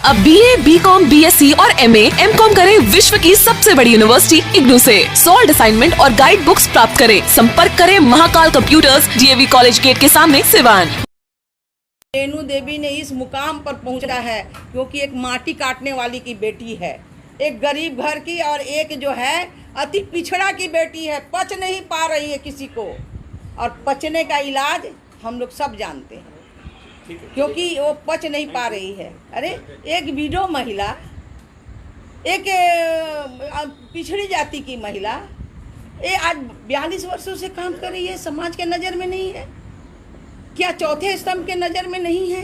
अब BA, BCom, BSc और MA, MCom करें विश्व की सबसे बड़ी यूनिवर्सिटी इग्नू से। सॉल्ड असाइनमेंट और गाइड बुक्स प्राप्त करें। संपर्क करें Mahakal computers, DAV college gate के सामने, सिवान। रेणु देवी ने इस मुकाम पर पहुंचा है क्योंकि एक माटी काटने वाली की बेटी है, एक गरीब घर की, और एक जो है अति पिछड़ा की बेटी है। पच नहीं पा रही है किसी को, और पचने का इलाज हम लोग सब जानते हैं, क्योंकि वो पच नहीं पा रही है। अरे एक विडो महिला, एक पिछड़ी जाति की महिला, ये आज 42 वर्षों से काम कर रही है, समाज के नज़र में नहीं है क्या? चौथे स्तंभ के नज़र में नहीं है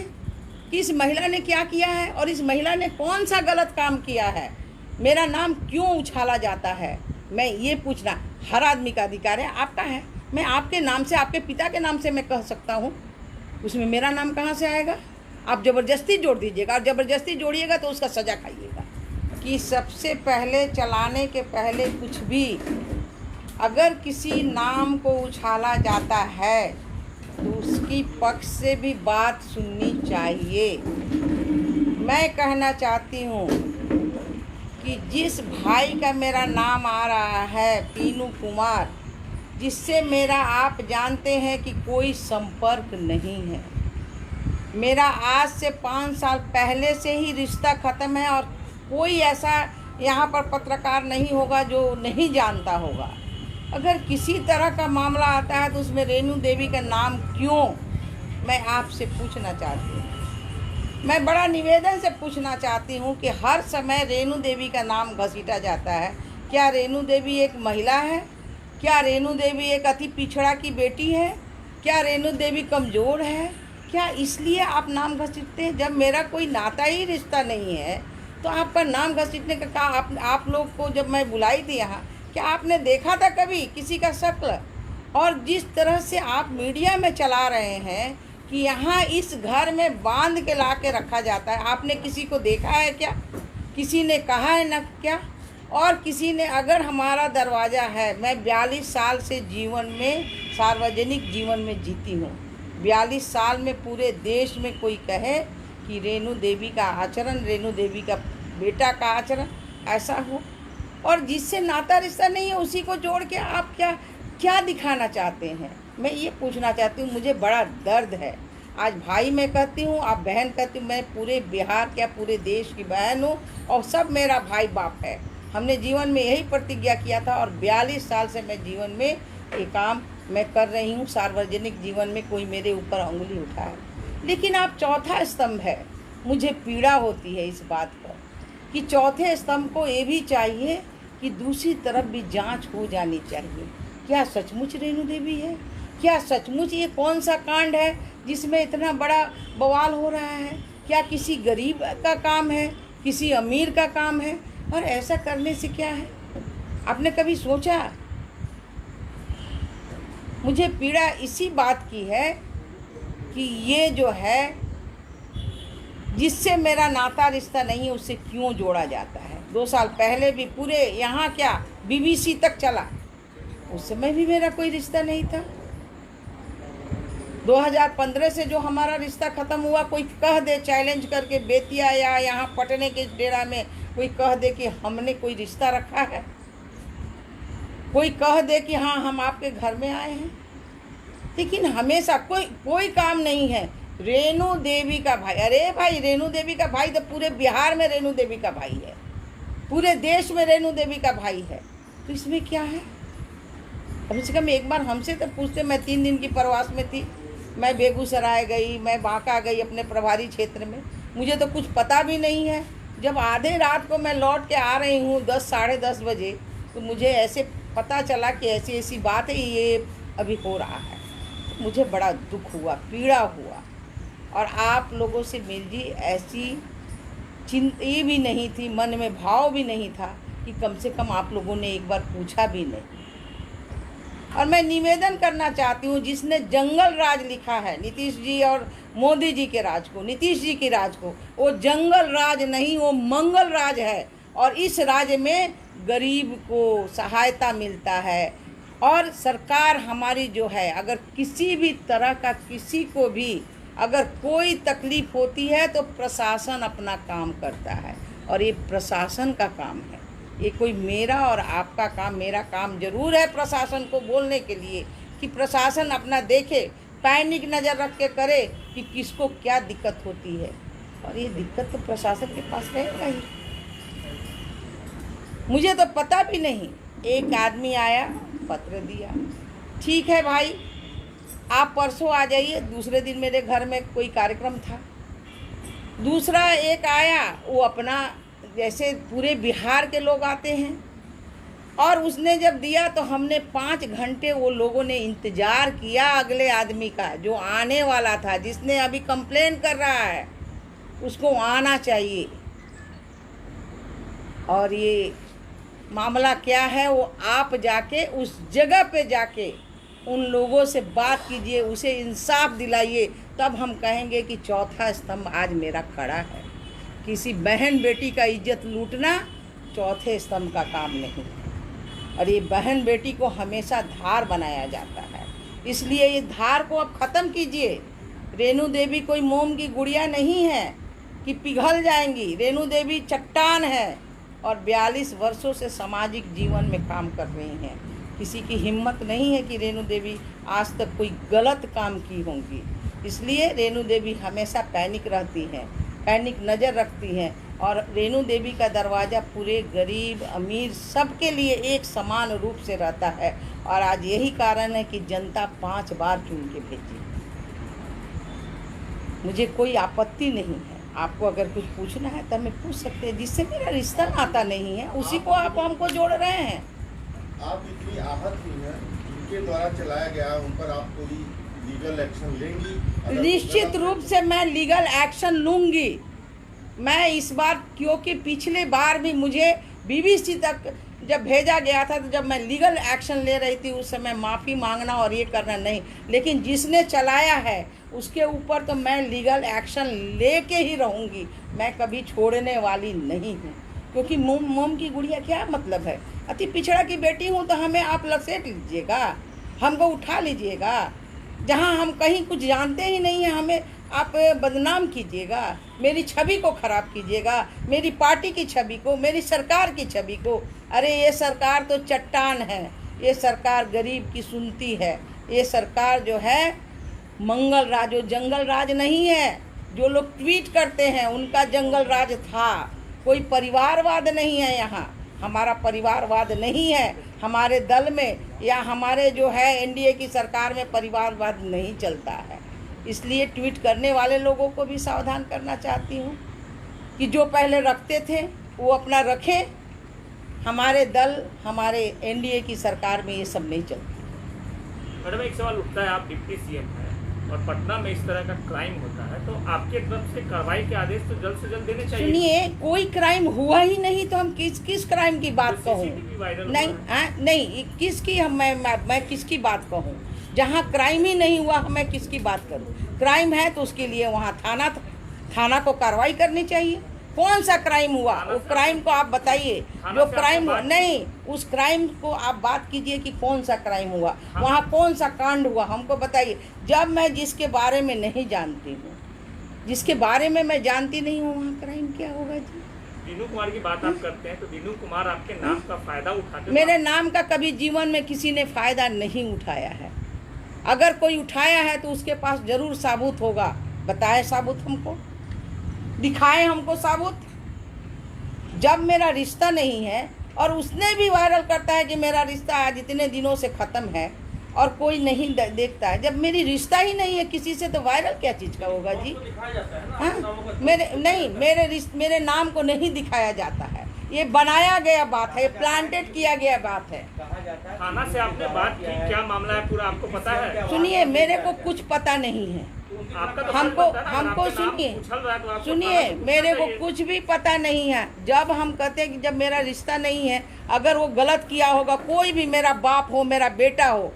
कि इस महिला ने क्या किया है और इस महिला ने कौन सा गलत काम किया है? मेरा नाम क्यों उछाला जाता है? मैं ये पूछना, हर आदमी का अधिकार है, आपका है। मैं आपके नाम से, आपके पिता के नाम से मैं कह सकता हूँ, उसमें मेरा नाम कहाँ से आएगा? आप ज़बरदस्ती जोड़ दीजिएगा, और ज़बरदस्ती जोड़िएगा तो उसका सज़ा खाइएगा। कि सबसे पहले चलाने के पहले कुछ भी अगर किसी नाम को उछाला जाता है तो उसकी पक्ष से भी बात सुननी चाहिए। मैं कहना चाहती हूँ कि जिस भाई का मेरा नाम आ रहा है, पीनू कुमार, जिससे मेरा आप जानते हैं कि कोई संपर्क नहीं है, मेरा आज से 5 साल पहले से ही रिश्ता ख़त्म है, और कोई ऐसा यहाँ पर पत्रकार नहीं होगा जो नहीं जानता होगा। अगर किसी तरह का मामला आता है तो उसमें रेणु देवी का नाम क्यों, मैं आपसे पूछना चाहती हूँ। मैं बड़ा निवेदन से पूछना चाहती हूँ कि हर समय रेणु देवी का नाम घसीटा जाता है। क्या रेणु देवी एक महिला है? क्या रेणु देवी एक अति पिछड़ा की बेटी है? क्या रेणु देवी कमज़ोर है? क्या इसलिए आप नाम घसीटते हैं? जब मेरा कोई नाता ही रिश्ता नहीं है तो आपका नाम घसीटने का आप लोग को जब मैं बुलाई थी यहाँ, क्या आपने देखा था कभी किसी का शक्ल? और जिस तरह से आप मीडिया में चला रहे हैं कि यहाँ इस घर में बांध के ला के रखा जाता है, आपने किसी को देखा है क्या? किसी ने कहा है ना क्या? और किसी ने, अगर हमारा दरवाज़ा है, मैं 42 साल से जीवन में, सार्वजनिक जीवन में जीती हूँ। 42 साल में पूरे देश में कोई कहे कि रेणु देवी का आचरण, रेणु देवी का बेटा का आचरण ऐसा हो, और जिससे नाता रिश्ता नहीं है उसी को जोड़ के आप क्या दिखाना चाहते हैं? मैं ये पूछना चाहती हूँ। मुझे बड़ा दर्द है। आज भाई मैं कहती हूँ, आप बहन कहती हूँ। मैं पूरे बिहार, क्या पूरे देश की बहन हूँ, और सब मेरा भाई बाप है। हमने जीवन में यही प्रतिज्ञा किया था, और 42 साल से मैं जीवन में ये काम मैं कर रही हूँ। सार्वजनिक जीवन में कोई मेरे ऊपर उंगली उठाए, लेकिन आप चौथा स्तंभ है। मुझे पीड़ा होती है इस बात पर कि चौथे स्तंभ को ये भी चाहिए कि दूसरी तरफ भी जांच हो जानी चाहिए। क्या सचमुच रेणु देवी है? क्या सचमुच ये कौन सा कांड है जिसमें इतना बड़ा बवाल हो रहा है? क्या किसी गरीब का काम है, किसी अमीर का काम है? और ऐसा करने से क्या है? आपने कभी सोचा? मुझे पीड़ा इसी बात की है कि ये जो है, जिससे मेरा नाता रिश्ता नहीं है, उससे क्यों जोड़ा जाता है? 2 साल पहले भी पूरे यहाँ क्या BBC तक चला, उस समय भी मेरा कोई रिश्ता नहीं था। 2015 से जो हमारा रिश्ता ख़त्म हुआ, कोई कह दे चैलेंज करके, बेतिया या यहाँ पटने के डेरा में कोई कह दे कि हमने कोई रिश्ता रखा है, कोई कह दे कि हाँ हम आपके घर में आए हैं, लेकिन हमेशा कोई काम नहीं है। रेणु देवी का भाई, अरे भाई रेणु देवी का भाई तो पूरे बिहार में रेणु देवी का भाई है, पूरे देश में रेणु देवी का भाई है, तो इसमें क्या है? कम से कम एक बार हमसे तो पूछते। मैं 3 दिन की प्रवास में थी, मैं बेगूसराय गई, मैं बांका गई, अपने प्रभारी क्षेत्र में। मुझे तो कुछ पता भी नहीं है। जब आधे रात को मैं लौट के आ रही हूँ 10 साढ़े 10 बजे, तो मुझे ऐसे पता चला कि ऐसी ऐसी बात है, ये अभी हो रहा है। मुझे बड़ा दुख हुआ, पीड़ा हुआ, और आप लोगों से मेरी ऐसी चिंता भी नहीं थी, मन में भाव भी नहीं था कि कम से कम आप लोगों ने एक बार पूछा भी नहीं। और मैं निवेदन करना चाहती हूँ, जिसने जंगल राज लिखा है, नीतीश जी और मोदी जी के राज को, नीतीश जी के राज को, वो जंगल राज नहीं, वो मंगल राज है। और इस राज्य में गरीब को सहायता मिलता है, और सरकार हमारी जो है, अगर किसी भी तरह का किसी को भी अगर कोई तकलीफ होती है तो प्रशासन अपना काम करता है, और ये प्रशासन का काम है। ये कोई मेरा और आपका काम, मेरा काम जरूर है प्रशासन को बोलने के लिए कि प्रशासन अपना देखे, पैनिक नज़र रख के करे कि किसको क्या दिक्कत होती है, और ये दिक्कत तो प्रशासन के पास रहेगा ही। मुझे तो पता भी नहीं, एक आदमी आया, पत्र दिया, ठीक है भाई आप परसों आ जाइए। दूसरे दिन मेरे घर में कोई कार्यक्रम था। दूसरा एक आया, वो अपना जैसे पूरे बिहार के लोग आते हैं, और उसने जब दिया तो हमने 5 घंटे वो लोगों ने इंतज़ार किया अगले आदमी का, जो आने वाला था, जिसने अभी कंप्लेन कर रहा है उसको आना चाहिए। और ये मामला क्या है, वो आप जाके उस जगह पे जाके उन लोगों से बात कीजिए, उसे इंसाफ दिलाइए, तब हम कहेंगे कि चौथा स्तंभ आज मेरा खड़ा है। किसी बहन बेटी का इज्जत लूटना चौथे स्तंभ का काम नहीं, और ये बहन बेटी को हमेशा धार बनाया जाता है। इसलिए ये धार को अब ख़त्म कीजिए। रेणु देवी कोई मोम की गुड़िया नहीं है कि पिघल जाएंगी। रेणु देवी चट्टान है, और 42 वर्षों से सामाजिक जीवन में काम कर रही हैं। किसी की हिम्मत नहीं है कि रेणु देवी आज तक कोई गलत काम की होंगी। इसलिए रेणु देवी हमेशा पैनिक रहती हैं, पैनिक नज़र रखती हैं, और रेणु देवी का दरवाज़ा पूरे गरीब अमीर सबके लिए एक समान रूप से रहता है। और आज यही कारण है कि जनता 5 बार चुन के भेजी। मुझे कोई आपत्ति नहीं है, आपको अगर कुछ पूछना है तो हमें पूछ सकते हैं। जिससे मेरा रिश्ता नाता नहीं है उसी को आप हमको जोड़ रहे हैं। आप इतनी आहत हुई हैं, उनके द्वारा चलाया गया, उन पर आप कोई लीगल एक्शन लेंगी? निश्चित रूप से मैं लीगल एक्शन लूँगी। मैं इस बार, क्योंकि पिछले बार भी मुझे बीबीसी तक जब भेजा गया था, तो जब मैं लीगल एक्शन ले रही थी उस समय माफ़ी मांगना और ये करना नहीं, लेकिन जिसने चलाया है उसके ऊपर तो मैं लीगल एक्शन लेके ही रहूँगी। मैं कभी छोड़ने वाली नहीं हूँ, क्योंकि मोम की गुड़िया क्या मतलब है। अति पिछड़ा की बेटी हूँ तो हमें आप लसेट लीजिएगा, हमको उठा लीजिएगा। जहाँ हम कहीं कुछ जानते ही नहीं हैं हमें आप बदनाम कीजिएगा, मेरी छवि को ख़राब कीजिएगा, मेरी पार्टी की छवि को, मेरी सरकार की छवि को। अरे ये सरकार तो चट्टान है, ये सरकार गरीब की सुनती है। ये सरकार जो है मंगल राज, वो जंगल राज नहीं है। जो लोग ट्वीट करते हैं उनका जंगल राज था। कोई परिवारवाद नहीं है यहाँ, हमारा परिवारवाद नहीं है। हमारे दल में या हमारे जो है एनडीए की सरकार में परिवारवाद नहीं चलता है। इसलिए ट्वीट करने वाले लोगों को भी सावधान करना चाहती हूँ कि जो पहले रखते थे वो अपना रखें। हमारे दल, हमारे एनडीए की सरकार में ये सब नहीं चलता। मैडम एक सवाल उठता है, आप डिप्टी सीएम हैं और पटना में इस तरह का क्राइम होता है, तो आपके तरफ से कार्रवाई के आदेश तो जल्द से जल्द देने चाहिए। सुनिए, कोई क्राइम हुआ ही नहीं तो हम किस क्राइम की बात कहूँ? नहीं, किसकी मैं किसकी बात कहूँ? जहाँ क्राइम ही नहीं हुआ मैं किसकी बात करूँ? क्राइम है तो उसके लिए वहाँ थाना को कार्रवाई करनी चाहिए। कौन सा क्राइम हुआ? उस क्राइम को आप बताइए। जो क्राइम नहीं, उस क्राइम को आप बात कीजिए कि कौन सा क्राइम हुआ, वहाँ कौन सा कांड हुआ, हमको बताइए। जब मैं जिसके बारे में नहीं जानती हूँ, जिसके बारे में मैं जानती नहीं हूँ, वहाँ क्राइम क्या होगा जी? दीनू कुमार की बात आप करते हैं तो दीनू कुमार आपके नाम का फायदा उठाते? मेरे नाम का कभी जीवन में किसी ने फायदा नहीं उठाया है। अगर कोई उठाया है तो उसके पास जरूर सबूत होगा। बताए सबूत, हमको दिखाए, हमको सबूत। जब मेरा रिश्ता नहीं है और उसने भी वायरल करता है कि मेरा रिश्ता आज इतने दिनों से ख़त्म है और कोई नहीं देखता है। जब मेरी रिश्ता ही नहीं है किसी से तो वायरल क्या चीज़ का होगा जी? हाँ, मेरे नाम को नहीं दिखाया जाता है। ये बनाया गया बात है, प्लांटेड किया गया बात है। थाना से आपने बात की, क्या मामला है पूरा आपको पता है? सुनिए, मेरे को कुछ पता नहीं है। हमको सुनिए, मेरे को कुछ भी पता नहीं है। जब हम कहते हैं कि जब मेरा रिश्ता नहीं है, अगर वो गलत किया होगा, कोई भी, मेरा बाप हो, मेरा बेटा हो,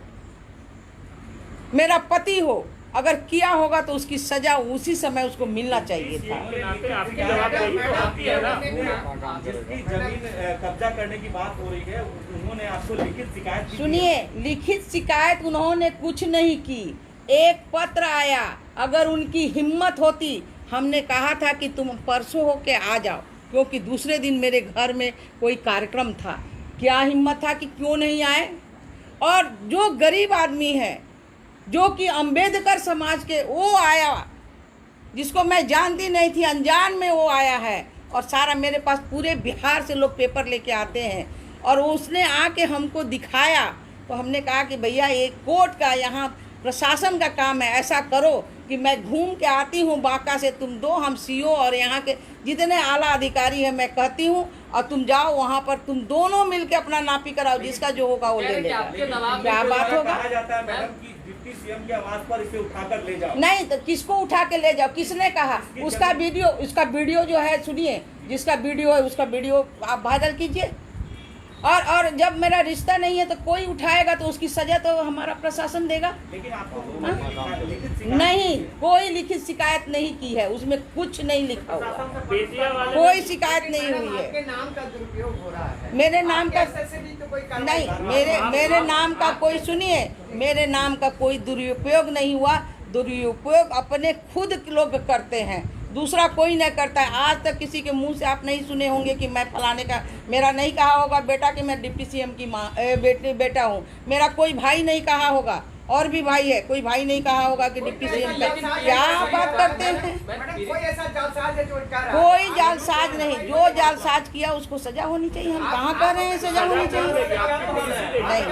मेरा पति हो, अगर किया होगा तो उसकी सजा उसी समय उसको मिलना चाहिए था। जिसकी जमीन कब्जा करने की बात हो रही है, उन्होंने आपको लिखित शिकायत? सुनिए, लिखित शिकायत उन्होंने कुछ नहीं की। एक पत्र आया, अगर उनकी हिम्मत होती, हमने कहा था कि तुम परसों होके आ जाओ, क्योंकि दूसरे दिन मेरे घर में कोई कार्यक्रम था। क्या हिम्मत था कि क्यों नहीं आए? और जो गरीब आदमी है, जो कि अंबेडकर समाज के, वो आया, जिसको मैं जानती नहीं थी, अनजान में वो आया है। और सारा मेरे पास पूरे बिहार से लोग पेपर लेके आते हैं, और उसने आके हमको दिखाया। तो हमने कहा कि भैया ये कोर्ट का, यहाँ प्रशासन का काम है, ऐसा करो कि मैं घूम के आती हूँ बांका से, तुम दो, हम सीओ और यहाँ के जितने आला अधिकारी हैं मैं कहती हूँ, और तुम जाओ वहाँ पर, तुम दोनों मिलके अपना नापी कराओ, जिसका जो होगा वो ले लेगा। क्या बात होगा? कहा जाता है मैडम कि डिप्टी सीएम के आवास पर इसे उठाकर ले जाओ। नहीं तो किसको उठा के ले जाओ? किसने कहा? उसका वीडियो जो है, सुनिए, जिसका वीडियो है उसका वीडियो आप वायरल कीजिए। और जब मेरा रिश्ता नहीं है तो कोई उठाएगा तो उसकी सजा तो हमारा प्रशासन देगा। लेकिन आपको नहीं, कोई लिखित शिकायत नहीं की है, उसमें कुछ नहीं लिखा हुआ, बेटियां वाले कोई शिकायत नहीं हुई है। आपके नाम का दुरुपयोग हो रहा है। मेरे नाम का तो कोई नहीं, मेरे नाम का कोई, सुनिए, मेरे नाम का कोई दुरुपयोग नहीं हुआ। दुरुपयोग अपने खुद लोग करते हैं, दूसरा कोई नहीं करता है। आज तक किसी के मुंह से आप नहीं सुने होंगे कि मैं फलाने का, मेरा नहीं कहा होगा बेटा कि मैं डिप्टी सीएम की माँ बेटा हूँ। मेरा कोई भाई नहीं कहा होगा, और भी भाई है, कोई भाई नहीं कहा होगा कि डिप्टी सीएम का। क्या बात करते हैं? कोई ऐसा जालसाज है जो इनका रहा है? कोई जालसाज नहीं, जो जालसाज किया उसको सजा होनी चाहिए। हम कहाँ कह रहे हैं सजा होनी चाहिए? नहीं,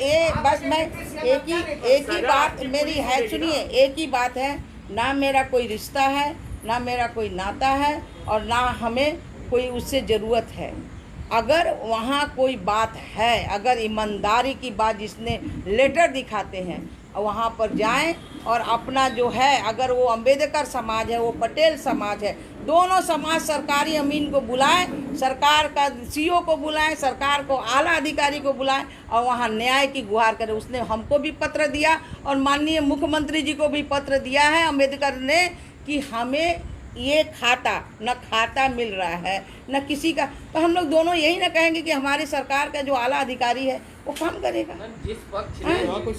ये बस मैं एक ही बात मेरी है, सुनिए, एक ही बात है, ना मेरा कोई रिश्ता है, ना मेरा कोई नाता है, और ना हमें कोई उससे ज़रूरत है। अगर वहाँ कोई बात है, अगर ईमानदारी की बात, जिसने लेटर दिखाते हैं, वहाँ पर जाएं और अपना जो है, अगर वो अंबेडकर समाज है, वो पटेल समाज है, दोनों समाज सरकारी अमीन को बुलाएं, सरकार का सीओ को बुलाएं, सरकार को आला अधिकारी को बुलाएं, और वहाँ न्याय की गुहार करें। उसने हमको भी पत्र दिया और माननीय मुख्यमंत्री जी को भी पत्र दिया है अंबेडकर ने, कि हमें ये खाता मिल रहा है, न किसी का। तो हम लोग दोनों यही ना कहेंगे कि हमारी सरकार का जो आला अधिकारी है वो काम करेगा।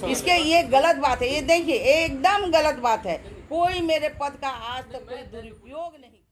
इसके ये गलत बात है, ये देखिए एकदम गलत बात है। कोई मेरे पद का आज तक कोई दुरुपयोग नहीं।